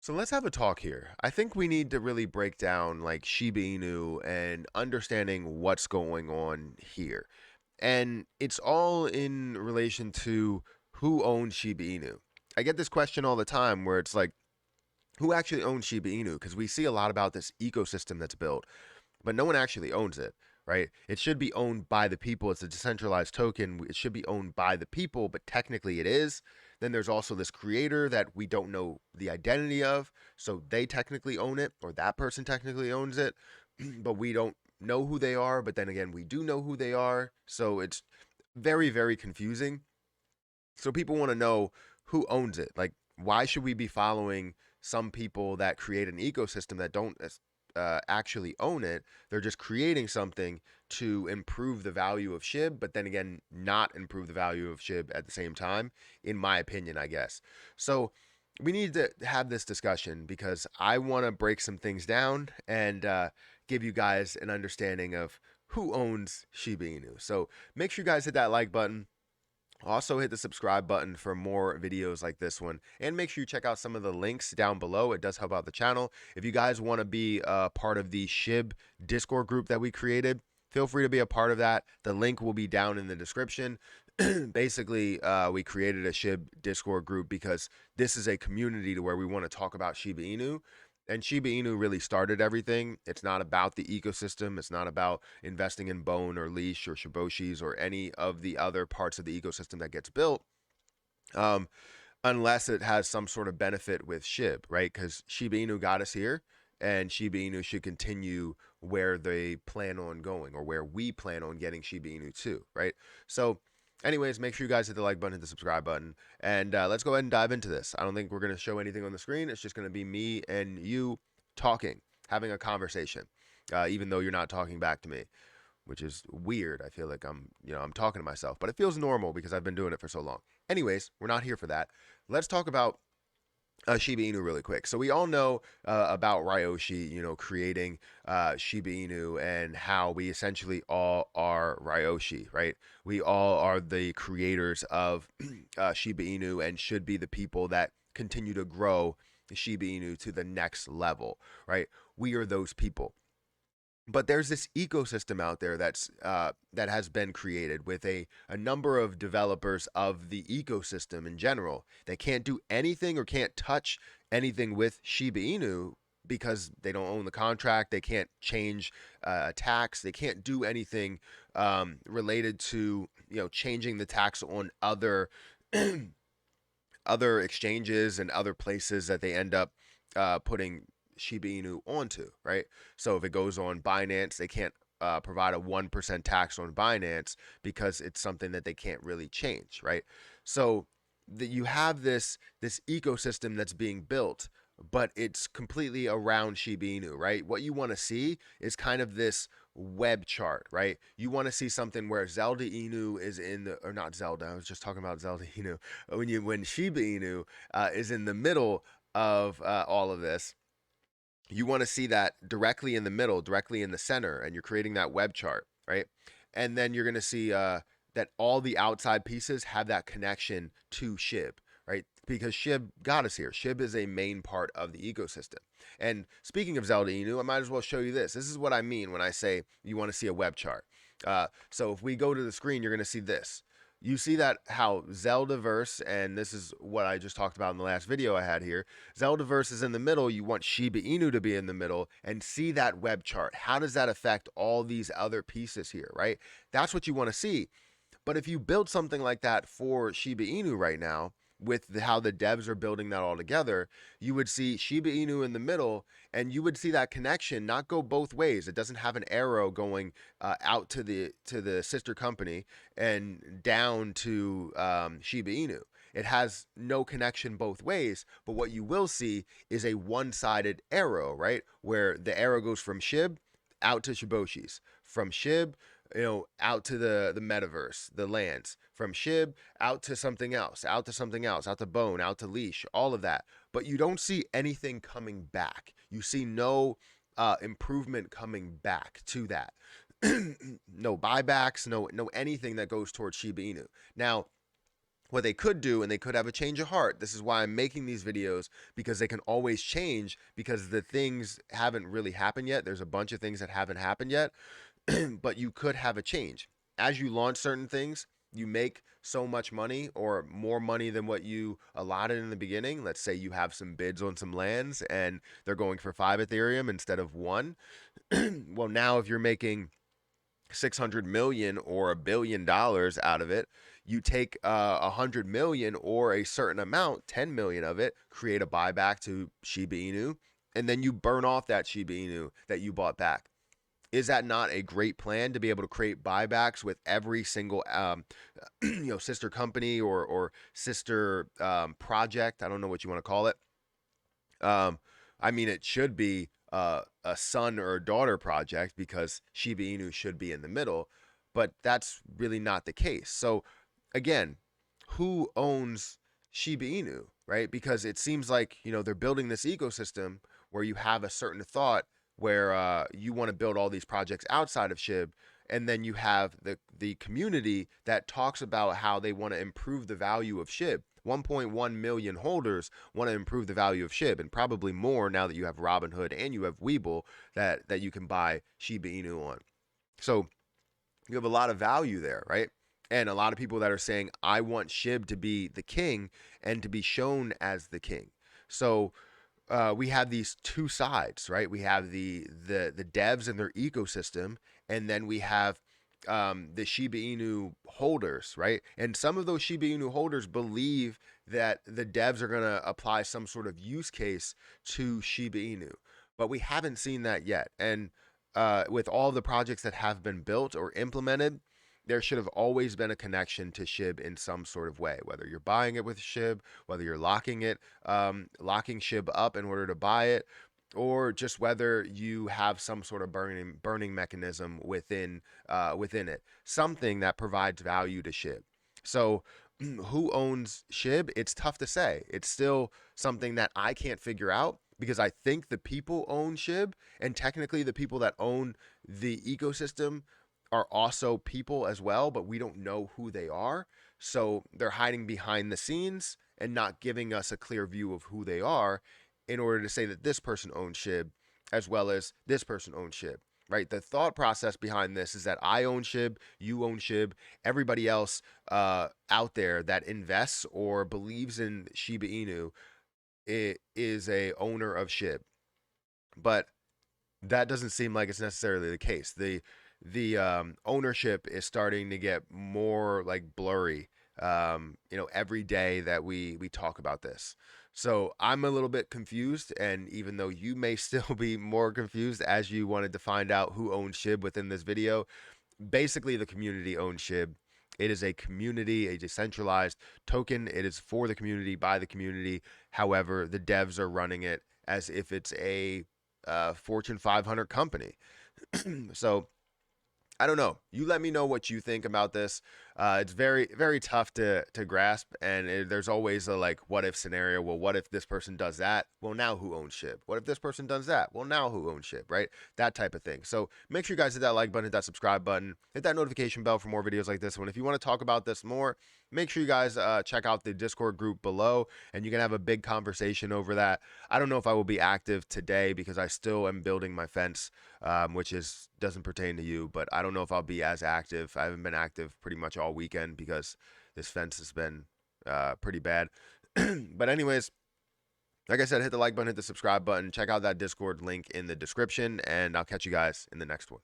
So let's have a talk here. I think we need to really break down like Shiba Inu and understanding what's going on here. And it's all in relation to who owns Shiba Inu. I get this question all the time where it's like, who actually owns Shiba Inu? Because we see a lot about this ecosystem that's built, but no one actually owns it, right? It should be owned by the people. It's a decentralized token. It should be owned by the people, but technically it is. Then there's also this creator that we don't know the identity of. So they technically own it, or that person technically owns it, but we don't know who they are. But then again, we do know who they are. So it's very, very confusing. So people want to know who owns it. Like, why should we be following some people that create an ecosystem that don't actually own it? They're just creating something to improve the value of SHIB, but then again, not improve the value of SHIB at the same time, in my opinion, I guess. So we need to have this discussion because I want to break some things down and give you guys an understanding of who owns Shiba Inu. So make sure you guys hit that like button. Also, hit the subscribe button for more videos like this one. And make sure you check out some of the links down below. It does help out the channel. If you guys want to be a part of the SHIB Discord group that we created, feel free to be a part of that. The link will be down in the description. Basically, we created a SHIB Discord group because this is a community to where we want to talk about Shiba Inu. And Shiba Inu really started everything. It's not about the ecosystem. It's not about investing in Bone or Leash or Shiboshis or any of the other parts of the ecosystem that gets built, um, unless it has some sort of benefit with SHIB, right? Because Shiba Inu got us here, and Shiba Inu should continue where they plan on going, or where we plan on getting Shiba Inu to, right? So anyways, make sure you guys hit the like button, hit the subscribe button, and let's go ahead and dive into this. I don't think we're going to show anything on the screen. It's just going to be me and you talking, having a conversation, even though you're not talking back to me, which is weird. I feel like I'm talking to myself, but it feels normal because I've been doing it for so long. Anyways, we're not here for that. Let's talk about Shiba Inu really quick. So we all know about Ryoshi, creating Shiba Inu and how we essentially all are Ryoshi, right? We all are the creators of Shiba Inu and should be the people that continue to grow Shiba Inu to the next level, right? We are those people. But there's this ecosystem out there that has been created with a number of developers of the ecosystem in general. They can't do anything or can't touch anything with Shiba Inu because they don't own the contract. They can't change tax. They can't do anything related to changing the tax on other other exchanges and other places that they end up putting Shiba Inu onto, right? So if it goes on Binance, they can't provide a 1% tax on Binance because it's something that they can't really change, right? So that you have this ecosystem that's being built, but it's completely around Shiba Inu, right? What you want to see is kind of this web chart, right? You want to see something where Zelda Inu is in the, or not Zelda, I was just talking about Zelda Inu. When Shiba Inu is in the middle of all of this, you want to see that directly in the middle, directly in the center, and you're creating that web chart, right? And then you're going to see that all the outside pieces have that connection to SHIB, right? Because SHIB got us here. SHIB is a main part of the ecosystem. And speaking of Zelda Inu, I might as well show you this. This is what I mean when I say you want to see a web chart. So if we go to the screen, you're going to see this. You see that how Zeldaverse, and this is what I just talked about in the last video I had here, Zeldaverse is in the middle. You want Shiba Inu to be in the middle and see that web chart. How does that affect all these other pieces here, right? That's what you want to see. But if you build something like that for Shiba Inu right now, with how the devs are building that all together, you would see Shiba Inu in the middle, and you would see that connection not go both ways. It doesn't have an arrow going out to the sister company and down to Shiba Inu. It has no connection both ways, but what you will see is a one-sided arrow, right? Where the arrow goes from SHIB out to Shiboshis, from SHIB out to the metaverse, the lands, from SHIB out to something else, out to something else, out to Bone, out to Leash, all of that. But you don't see anything coming back. You see no improvement coming back to that. No buybacks, no anything that goes towards Shiba Inu. Now, what they could do, and they could have a change of heart. This is why I'm making these videos, because they can always change, because the things haven't really happened yet. There's a bunch of things that haven't happened yet, but you could have a change. As you launch certain things, you make so much money or more money than what you allotted in the beginning. Let's say you have some bids on some lands and they're going for 5 Ethereum instead of 1. Well, now if you're making 600 million or $1 billion out of it, you take 100 million or a certain amount, 10 million of it, create a buyback to Shiba Inu, and then you burn off that Shiba Inu that you bought back. Is that not a great plan to be able to create buybacks with every single sister company or sister project? I don't know what you want to call it. I mean, it should be a son or a daughter project, because Shiba Inu should be in the middle, but that's really not the case. So again, who owns Shiba Inu, right? Because it seems like, they're building this ecosystem where you have a certain thought where you want to build all these projects outside of SHIB, and then you have the community that talks about how they want to improve the value of SHIB. 1.1 million holders want to improve the value of SHIB, and probably more now that you have Robinhood and you have Webull that you can buy Shiba Inu on. So you have a lot of value there, right? And a lot of people that are saying, I want SHIB to be the king and to be shown as the king. So we have these two sides, right? We have the devs and their ecosystem, and then we have the Shiba Inu holders, right? And some of those Shiba Inu holders believe that the devs are going to apply some sort of use case to Shiba Inu, but we haven't seen that yet. And with all the projects that have been built or implemented, there should have always been a connection to SHIB in some sort of way, whether you're buying it with SHIB, whether you're locking SHIB up in order to buy it, or just whether you have some sort of burning mechanism within it, something that provides value to SHIB. So who owns SHIB? It's tough to say. It's still something that I can't figure out, because I think the people own SHIB, and technically the people that own the ecosystem are also people as well, but we don't know who they are. So they're hiding behind the scenes and not giving us a clear view of who they are, in order to say that this person owns SHIB as well as this person owns SHIB, right? The thought process behind this is that I own SHIB, you own SHIB, everybody else out there that invests or believes in Shiba Inu is a owner of SHIB. But that doesn't seem like it's necessarily the case. The ownership is starting to get more like blurry, every day that we talk about this. So I'm a little bit confused, and even though you may still be more confused as you wanted to find out who owns SHIB within this video, basically the community owns SHIB. It is a community, a decentralized token. It is for the community, by the community. However, the devs are running it as if it's a Fortune 500 company. So I don't know. You let me know what you think about this. It's very, very tough to grasp, and there's always a like, what if scenario. Well, what if this person does that? Well, now who owns SHIB? What if this person does that? Well, now who owns SHIB, right? That type of thing. So make sure you guys hit that like button, hit that subscribe button, hit that notification bell for more videos like this one. If you want to talk about this more, make sure you guys check out the Discord group below, and you can have a big conversation over that. I don't know if I will be active today, because I still am building my fence, which doesn't pertain to you, but I don't know if I'll be as active. I haven't been active pretty much all weekend because this fence has been pretty bad. But anyways, like I said, hit the like button, hit the subscribe button, check out that Discord link in the description, and I'll catch you guys in the next one.